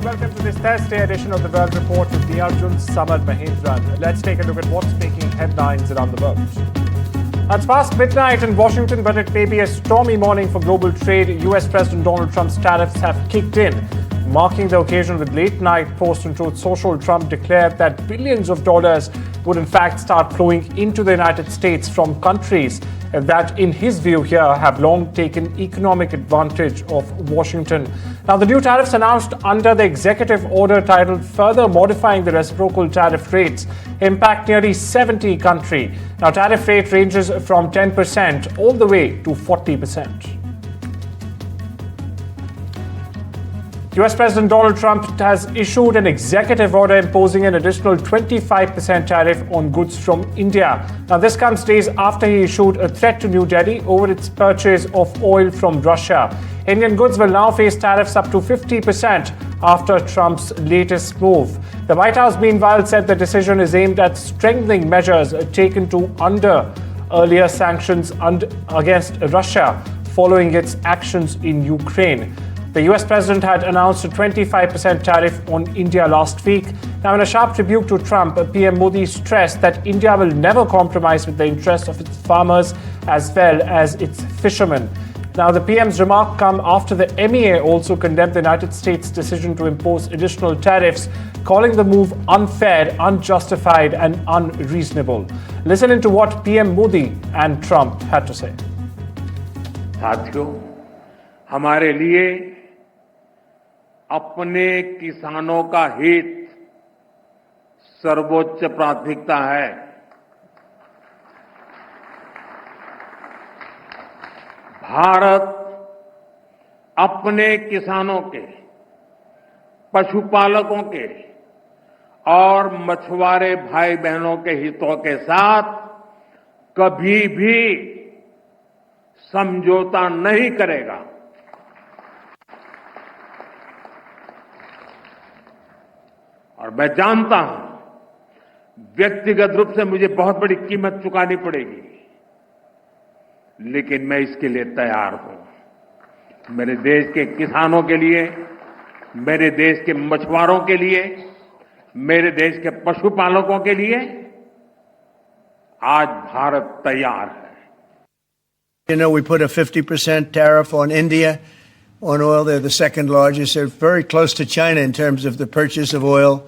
Welcome to this Thursday edition of the World Report with me, Arjun Samad Mahindran. Let's take a look at what's making headlines around the world. It's past midnight in Washington, but it may be a stormy morning for global trade. US President Donald Trump's tariffs have kicked in. Marking the occasion with late-night post on Truth Social, Trump declared that billions of dollars would in fact start flowing into the United States from countries that, in his view here, have long taken economic advantage of Washington. Now, the new tariffs announced under the executive order titled Further Modifying the Reciprocal Tariff Rates impact nearly 70 countries. Now, tariff rate ranges from 10% all the way to 40%. US President Donald Trump has issued an executive order imposing an additional 25% tariff on goods from India. Now, this comes days after he issued a threat to New Delhi over its purchase of oil from Russia. Indian goods will now face tariffs up to 50% after Trump's latest move. The White House, meanwhile, said the decision is aimed at strengthening measures taken to undo earlier sanctions against Russia following its actions in Ukraine. The US president had announced a 25% tariff on India last week. Now, in a sharp rebuke to Trump, PM Modi stressed that India will never compromise with the interests of its farmers as well as its fishermen. Now, the PM's remark come after the MEA also condemned the United States' decision to impose additional tariffs, calling the move unfair, unjustified and unreasonable. Listen into what PM Modi and Trump had to say. साथियों, हमारे लिए अपने किसानों का हित सर्वोच्च प्राथमिकता है। भारत अपने किसानों के, पशुपालकों के और मछुआरे भाई बहनों के हितों के साथ कभी भी समझौता नहीं करेगा। और मैं जानता हूं व्यक्तिगत रूप से मुझे बहुत बड़ी कीमत चुकानी पड़ेगी, लेकिन मैं इसके लिए तैयार हूं। मेरे देश के किसानों के लिए, मेरे देश के मछुआरों के लिए, मेरे देश के पशुपालकों के लिए आज भारत तैयार है। You know, we put a 50% tariff on India on oil. They're the second largest. They're very close to China in terms of the purchase of oil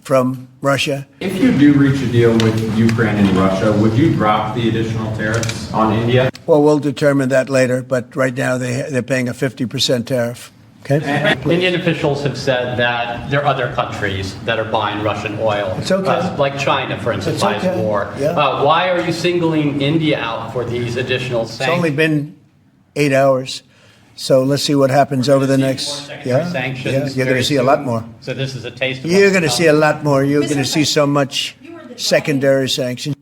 from Russia. If you do reach a deal with Ukraine and Russia, would you drop the additional tariffs on India? Well, we'll determine that later, but right now they're paying a 50% tariff. Okay. Indian officials have said that there are other countries that are buying Russian oil. It's okay. Like China, for instance, It's buys okay. more. Yeah. Why are you singling India out for these additional sanctions? It's only been 8 hours. So let's see what happens over the next. Sanctions. You're going to see a lot more. So this is a taste of You're going to see a lot more. You're going to see so much secondary sanctions.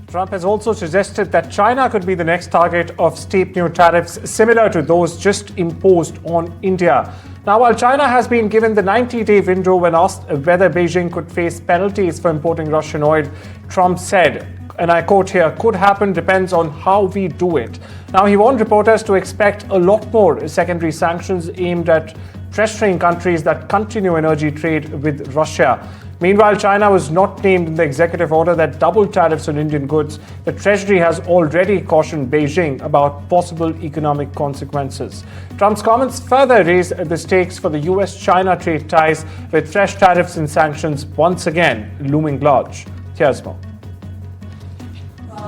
Trump has also suggested that China could be the next target of steep new tariffs similar to those just imposed on India. Now, while China has been given the 90-day window when asked whether Beijing could face penalties for importing Russian oil, Trump said, and I quote here, "Could happen, depends on how we do it." Now, he warned reporters to expect a lot more secondary sanctions aimed at pressuring countries that continue energy trade with Russia. Meanwhile, China was not named in the executive order that doubled tariffs on Indian goods. The Treasury has already cautioned Beijing about possible economic consequences. Trump's comments further raise the stakes for the US-China trade ties, with fresh tariffs and sanctions once again looming large. Here's more.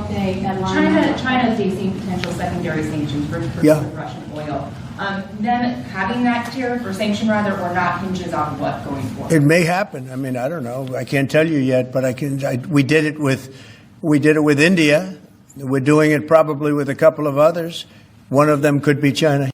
China is facing potential secondary sanctions for Russian oil. Them having that tariff or sanction rather or not hinges on what going forward? It may happen. I mean, I don't know. I can't tell you yet, but we did it with India. We're doing it probably with a couple of others. One of them could be China.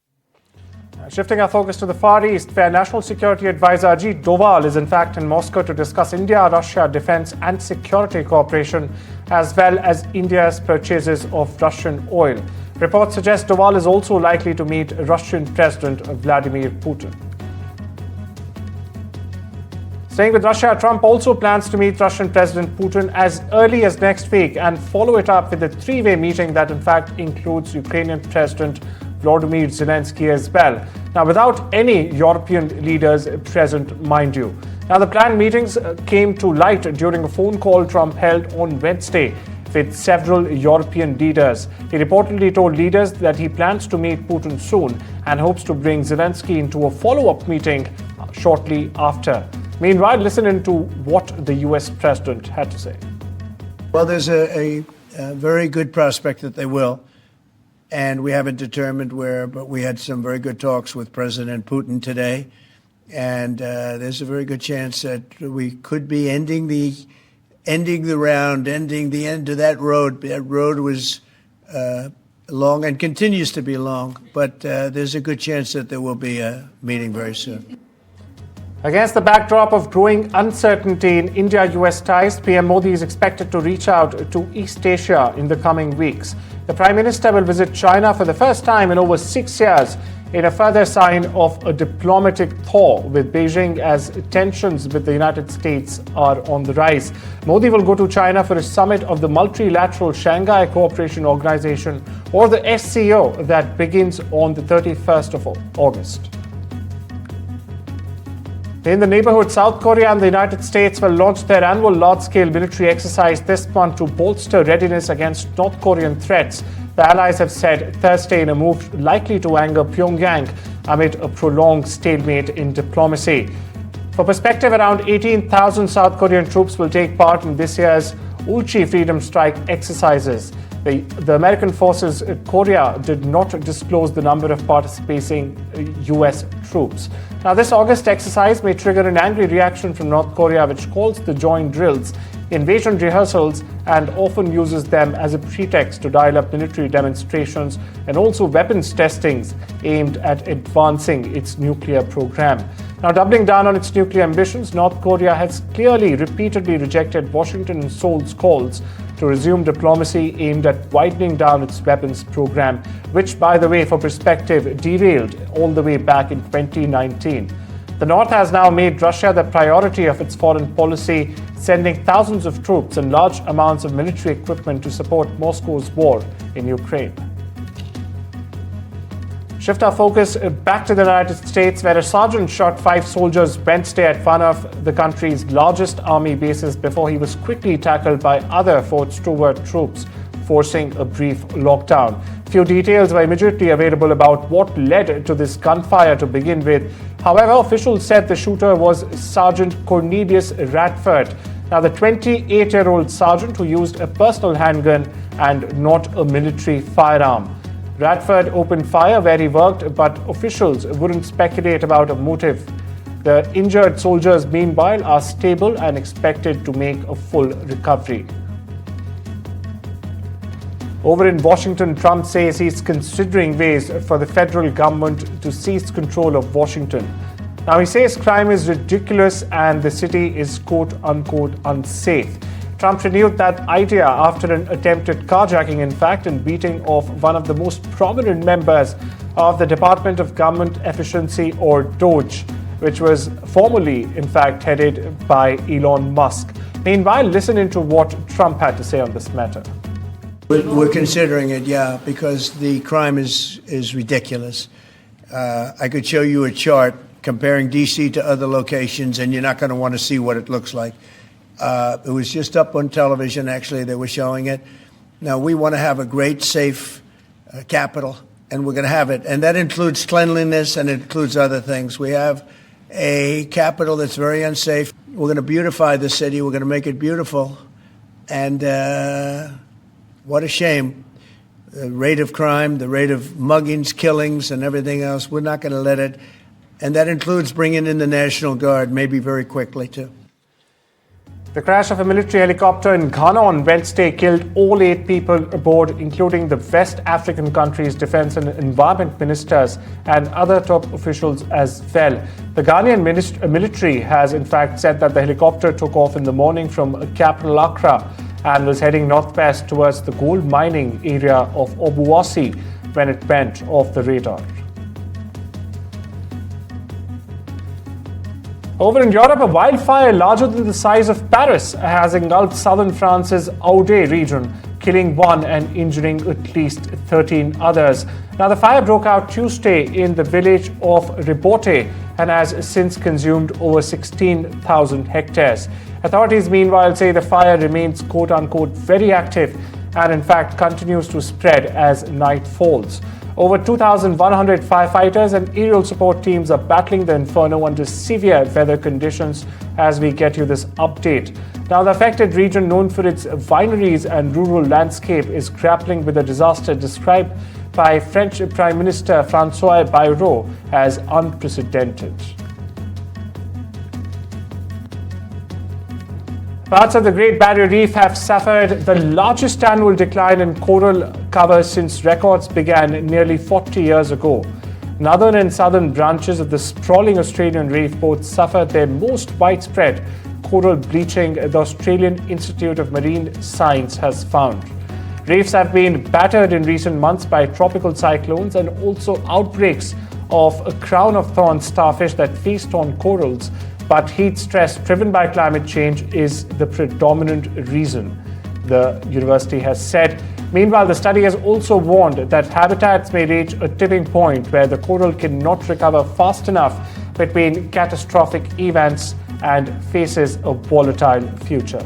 Shifting our focus to the Far East, where National Security Advisor Ajit Doval is in fact in Moscow to discuss India-Russia defense and security cooperation, as well as India's purchases of Russian oil. Reports suggest Doval is also likely to meet Russian President Vladimir Putin. Staying with Russia, Trump also plans to meet Russian President Putin as early as next week and follow it up with a three-way meeting that in fact includes Ukrainian President Volodymyr Zelensky as well. Now, without any European leaders present, mind you. Now, the planned meetings came to light during a phone call Trump held on Wednesday with several European leaders. He reportedly told leaders that he plans to meet Putin soon and hopes to bring Zelensky into a follow-up meeting shortly after. Meanwhile, listen into what the US president had to say. Well, there's a very good prospect that they will. And we haven't determined where, but we had some very good talks with President Putin today. And there's a very good chance that we could be ending the end of that road. That road was long and continues to be long, but there's a good chance that there will be a meeting very soon. Against the backdrop of growing uncertainty in India-US ties, PM Modi is expected to reach out to East Asia in the coming weeks. The Prime Minister will visit China for the first time in over 6 years, in a further sign of a diplomatic thaw with Beijing as tensions with the United States are on the rise. Modi will go to China for a summit of the multilateral Shanghai Cooperation Organization, or the SCO, that begins on the 31st of August. In the neighborhood, South Korea and the United States will launch their annual large-scale military exercise this month to bolster readiness against North Korean threats, the allies have said Thursday, in a move likely to anger Pyongyang amid a prolonged stalemate in diplomacy. For perspective, around 18,000 South Korean troops will take part in this year's Ulchi Freedom Strike exercises. The American forces in Korea did not disclose the number of participating US troops. Now, this August exercise may trigger an angry reaction from North Korea, which calls the joint drills invasion rehearsals and often uses them as a pretext to dial up military demonstrations and also weapons testings aimed at advancing its nuclear program. Now, doubling down on its nuclear ambitions, North Korea has clearly repeatedly rejected Washington and Seoul's calls to resume diplomacy aimed at widening down its weapons program, which, by the way, for perspective, derailed all the way back in 2019. The North has now made Russia the priority of its foreign policy, sending thousands of troops and large amounts of military equipment to support Moscow's war in Ukraine. Shift our focus back to the United States, where a sergeant shot 5 soldiers Wednesday at one of the country's largest army bases before he was quickly tackled by other Fort Stewart troops, forcing a brief lockdown. Few details were immediately available about what led to this gunfire to begin with. However, officials said the shooter was Sergeant Cornelius Radford. Now, the 28-year-old sergeant who used a personal handgun and not a military firearm. Radford opened fire where he worked, but officials wouldn't speculate about a motive. The injured soldiers, meanwhile, are stable and expected to make a full recovery. Over in Washington, Trump says he's considering ways for the federal government to seize control of Washington. Now, he says crime is ridiculous and the city is quote-unquote unsafe. Trump renewed that idea after an attempted carjacking, in fact, and beating of one of the most prominent members of the Department of Government Efficiency, or DOGE, which was formerly, in fact, headed by Elon Musk. Meanwhile, listen into what Trump had to say on this matter. We're considering it, yeah, because the crime is ridiculous. I could show you a chart comparing D.C. to other locations, and you're not going to want to see what it looks like. It was just up on television, actually, they were showing it. Now, we want to have a great, safe capital, and we're going to have it. And that includes cleanliness, and it includes other things. We have a capital that's very unsafe. We're going to beautify the city. We're going to make it beautiful. And what a shame. The rate of crime, the rate of muggings, killings, and everything else, we're not going to let it. And that includes bringing in the National Guard, maybe very quickly, too. The crash of a military helicopter in Ghana on Wednesday killed all 8 people aboard, including the West African country's defense and environment ministers and other top officials as well. The Ghanaian military has in fact said that the helicopter took off in the morning from capital Accra and was heading northwest towards the gold mining area of Obuasi when it went off the radar. Over in Europe, a wildfire larger than the size of Paris has engulfed southern France's Aude region, killing 1 and injuring at least 13 others. Now, the fire broke out Tuesday in the village of Ribote and has since consumed over 16,000 hectares. Authorities, meanwhile, say the fire remains quote-unquote very active and in fact continues to spread as night falls. Over 2,100 firefighters and aerial support teams are battling the inferno under severe weather conditions as we get you this update. Now, the affected region, known for its wineries and rural landscape, is grappling with a disaster described by French Prime Minister François Bayrou as unprecedented. Parts of the Great Barrier Reef have suffered the largest annual decline in coral cover since records began nearly 40 years ago. Northern and southern branches of the sprawling Australian reef both suffered their most widespread coral bleaching, the Australian Institute of Marine Science has found. Reefs have been battered in recent months by tropical cyclones and also outbreaks of a crown of thorns starfish that feast on corals. But heat stress driven by climate change is the predominant reason, the university has said. Meanwhile, the study has also warned that habitats may reach a tipping point where the coral cannot recover fast enough between catastrophic events and faces a volatile future.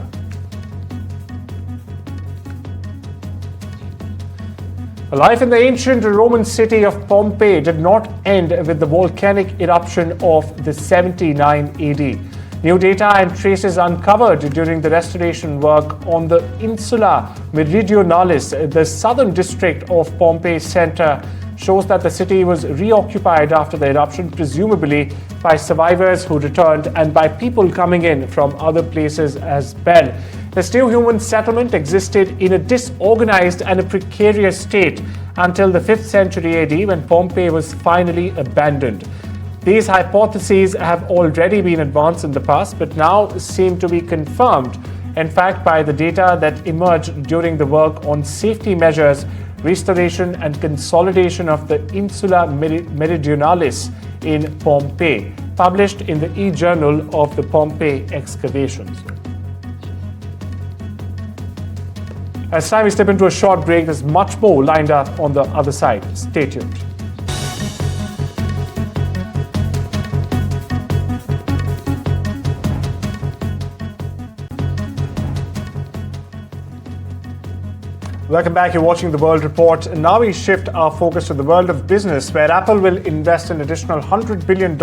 Life in the ancient Roman city of Pompeii did not end with the volcanic eruption of the 79 AD. New data and traces uncovered during the restoration work on the Insula Meridionalis, the southern district of Pompeii center, shows that the city was reoccupied after the eruption, presumably by survivors who returned and by people coming in from other places as well. The still human settlement existed in a disorganized and a precarious state until the 5th century AD, when Pompeii was finally abandoned. These hypotheses have already been advanced in the past, but now seem to be confirmed, in fact, by the data that emerged during the work on safety measures, restoration and consolidation of the Insula Meridionalis in Pompeii, published in the e-journal of the Pompeii excavations. As time we step into a short break, there's much more lined up on the other side. Stay tuned. Welcome back. You're watching The World Report. And now we shift our focus to the world of business, where Apple will invest an additional $100 billion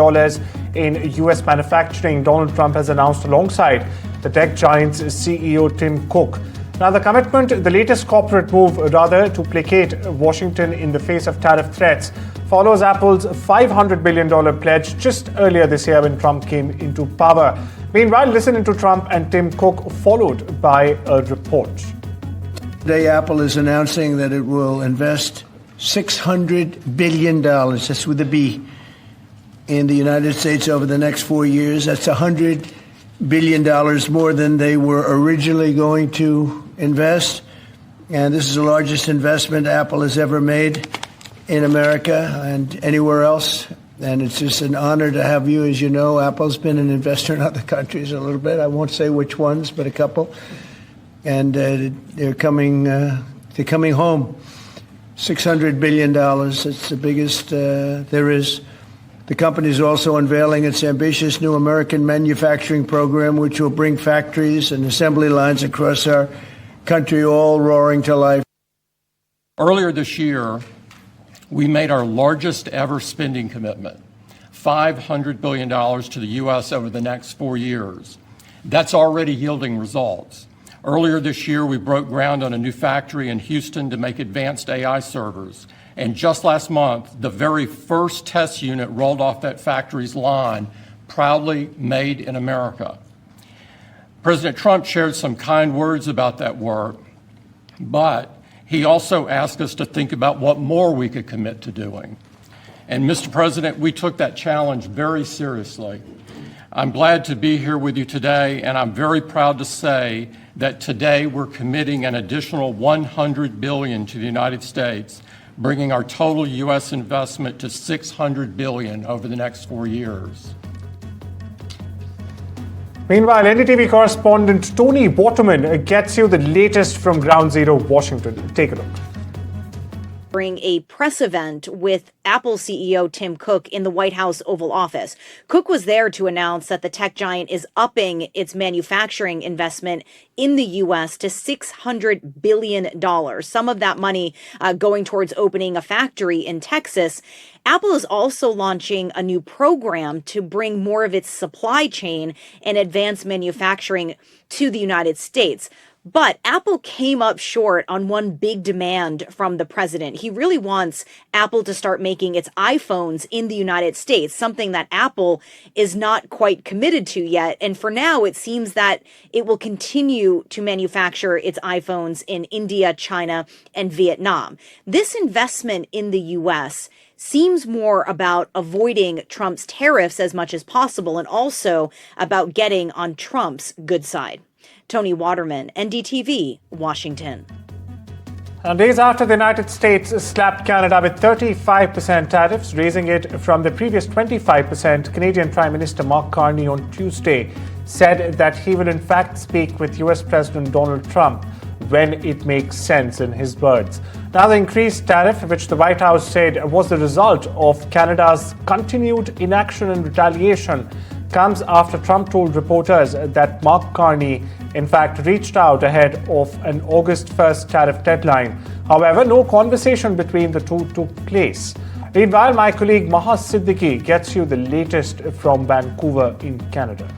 in US manufacturing, Donald Trump has announced alongside the tech giant's CEO Tim Cook. Now, the latest corporate move, to placate Washington in the face of tariff threats, follows Apple's $500 billion pledge just earlier this year when Trump came into power. Meanwhile, listen into Trump and Tim Cook, followed by a report. Today, Apple is announcing that it will invest $600 billion, that's with a B, in the United States over the next 4 years. That's $100 billion more than they were originally going to invest. And this is the largest investment Apple has ever made in America and anywhere else. And it's just an honor to have you. As you know, Apple's been an investor in other countries a little bit. I won't say which ones, but a couple. And they're coming home. $600 billion. It's the biggest there is. The company is also unveiling its ambitious new American manufacturing program, which will bring factories and assembly lines across our country all roaring to life. Earlier this year, we made our largest ever spending commitment, $500 billion to the U.S. over the next 4 years. That's already yielding results. Earlier this year, we broke ground on a new factory in Houston to make advanced AI servers. And just last month, the very first test unit rolled off that factory's line, proudly made in America. President Trump shared some kind words about that work, but he also asked us to think about what more we could commit to doing. And Mr. President, we took that challenge very seriously. I'm glad to be here with you today, and I'm very proud to say that today we're committing an additional $100 billion to the United States, bringing our total U.S. investment to $600 billion over the next 4 years. Meanwhile, NDTV correspondent Tony Waterman gets you the latest from Ground Zero, Washington. Take a look. during a press event with Apple CEO Tim Cook in the White House Oval Office. Cook was there to announce that the tech giant is upping its manufacturing investment in the U.S. to $600 billion, some of that money going towards opening a factory in Texas. Apple is also launching a new program to bring more of its supply chain and advanced manufacturing to the United States. But Apple came up short on one big demand from the president. He really wants Apple to start making its iPhones in the United States, something that Apple is not quite committed to yet. And for now, it seems that it will continue to manufacture its iPhones in India, China, and Vietnam. This investment in the U.S. seems more about avoiding Trump's tariffs as much as possible and also about getting on Trump's good side. Tony Waterman, NDTV, Washington. And days after the United States slapped Canada with 35% tariffs, raising it from the previous 25%, Canadian Prime Minister Mark Carney on Tuesday said that he will in fact speak with US President Donald Trump when it makes sense, in his words. Now, the increased tariff, which the White House said was the result of Canada's continued inaction and retaliation, comes after Trump told reporters that Mark Carney, in fact, reached out ahead of an August 1st tariff deadline. However, no conversation between the two took place. Meanwhile, my colleague Maha Siddiqui gets you the latest from Vancouver in Canada.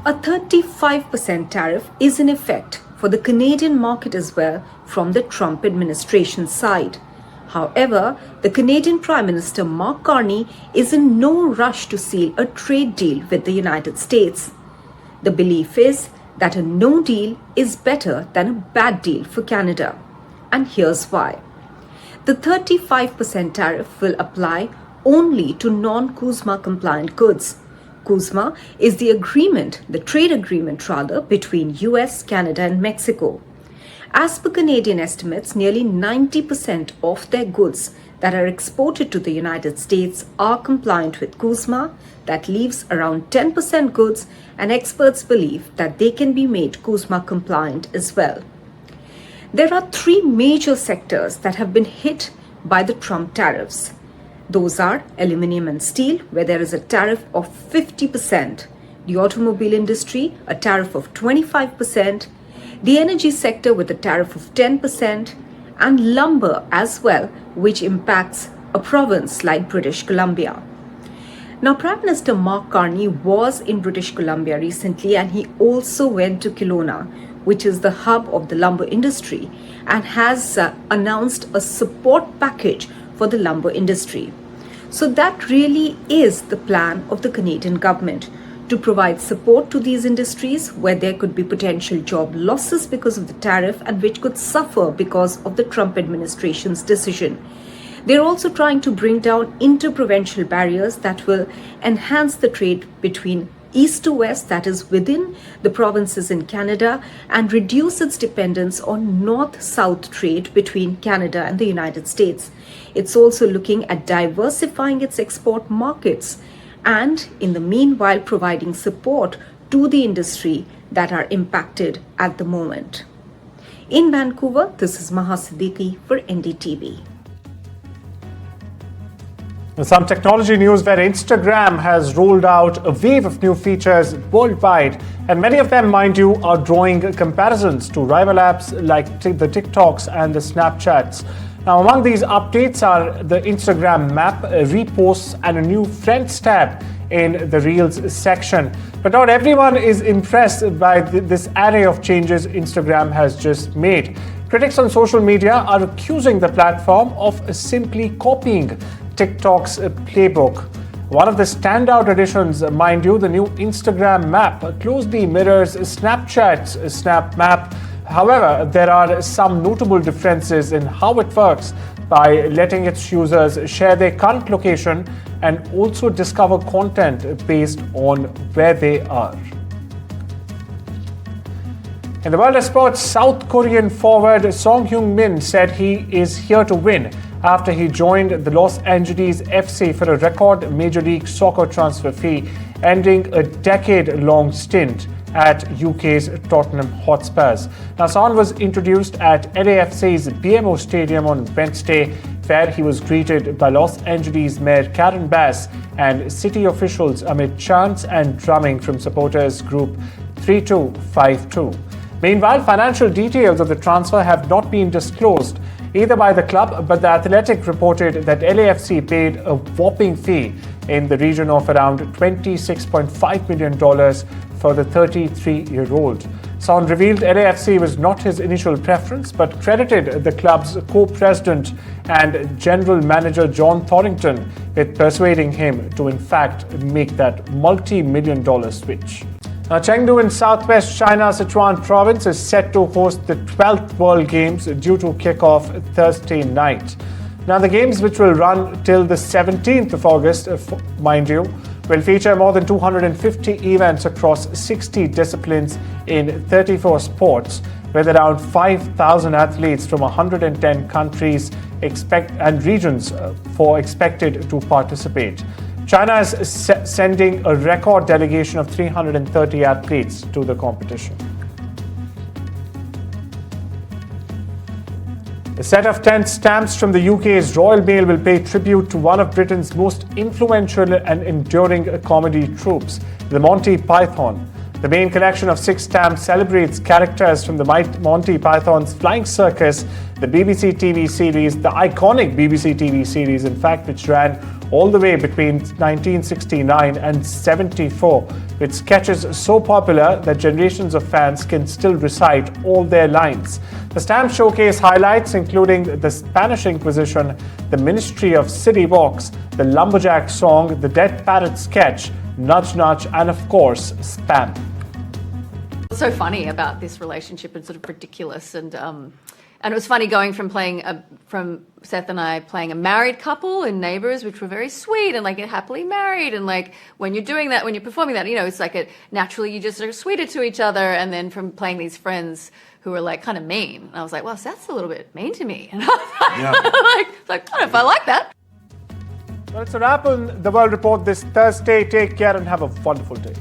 A 35% tariff is in effect for the Canadian market as well from the Trump administration side. However, the Canadian Prime Minister Mark Carney is in no rush to seal a trade deal with the United States. The belief is that a no deal is better than a bad deal for Canada. And here's why. The 35% tariff will apply only to non-CUSMA compliant goods. CUSMA is the trade agreement between US, Canada and Mexico. As per Canadian estimates, nearly 90% of their goods that are exported to the United States are compliant with CUSMA. That leaves around 10% goods, and experts believe that they can be made CUSMA compliant as well. There are three major sectors that have been hit by the Trump tariffs. Those are aluminum and steel, where there is a tariff of 50%, the automobile industry, a tariff of 25%, the energy sector with a tariff of 10%, and lumber as well, which impacts a province like British Columbia. Now, Prime Minister Mark Carney was in British Columbia recently, and he also went to Kelowna, which is the hub of the lumber industry, and has announced a support package for the lumber industry. So that really is the plan of the Canadian government, to provide support to these industries where there could be potential job losses because of the tariff and which could suffer because of the Trump administration's decision. They're also trying to bring down interprovincial barriers that will enhance the trade between east to west, that is within the provinces in Canada, and reduce its dependence on north-south trade between Canada and the United States. It's also looking at diversifying its export markets and in the meanwhile providing support to the industry that are impacted at the moment. In Vancouver, this is Maha Siddiqui for NDTV. Some technology news where Instagram has rolled out a wave of new features worldwide, and many of them, mind you, are drawing comparisons to rival apps like the TikToks and the Snapchats. Now, among these updates are the Instagram map, reposts, and a new Friends tab in the Reels section. But not everyone is impressed by this array of changes Instagram has just made. Critics on social media are accusing the platform of simply copying TikTok's playbook. One of the standout additions, mind you, the new Instagram map closely mirrors Snapchat's Snap Map. However, there are some notable differences in how it works by letting its users share their current location and also discover content based on where they are. In the world of sports, South Korean forward Song Heung-min said he is here to win after he joined the Los Angeles FC for a record Major League Soccer transfer fee, ending a decade-long stint at UK's Tottenham Hotspurs. Now, Son was introduced at LAFC's BMO Stadium on Wednesday, where he was greeted by Los Angeles Mayor Karen Bass and city officials amid chants and drumming from supporters group 3252. Meanwhile, financial details of the transfer have not been disclosed either by the club, but The Athletic reported that LAFC paid a whopping fee in the region of around $26.5 million for the 33-year-old. Son revealed LAFC was not his initial preference, but credited the club's co-president and general manager John Thorrington with persuading him to in fact make that multi-million-dollar switch. Now, Chengdu in southwest China's Sichuan province is set to host the 12th World Games due to kick off Thursday night. Now, the games, which will run till the 17th of August, mind you, will feature more than 250 events across 60 disciplines in 34 sports, with around 5,000 athletes from 110 countries and regions expected to participate. China is sending a record delegation of 330 athletes to the competition. A set of 10 stamps from the UK's Royal Mail will pay tribute to one of Britain's most influential and enduring comedy troupes, the Monty Python. The main collection of 6 stamps celebrates characters from the Monty Python's Flying Circus, the BBC TV series, the iconic BBC TV series, in fact, which ran all the way between 1969 and 74, with sketches so popular that generations of fans can still recite all their lines. The stamp showcase highlights including the Spanish Inquisition, the Ministry of City Walks, the Lumberjack Song, the Dead Parrot sketch, Nudge Nudge, and of course, Spam. What's so funny about this relationship and sort of ridiculous and it was funny going from Seth and I playing a married couple in Neighbours, which were very sweet and like happily married, and like when you're doing that, when you're performing that, you know, it's like naturally you just are sweeter to each other, and then from playing these friends who are like kind of mean, and I was like, well, Seth's a little bit mean to me, and I was like, I don't know if I like that. Well, it's a wrap on the World Report this Thursday. Take care and have a wonderful day.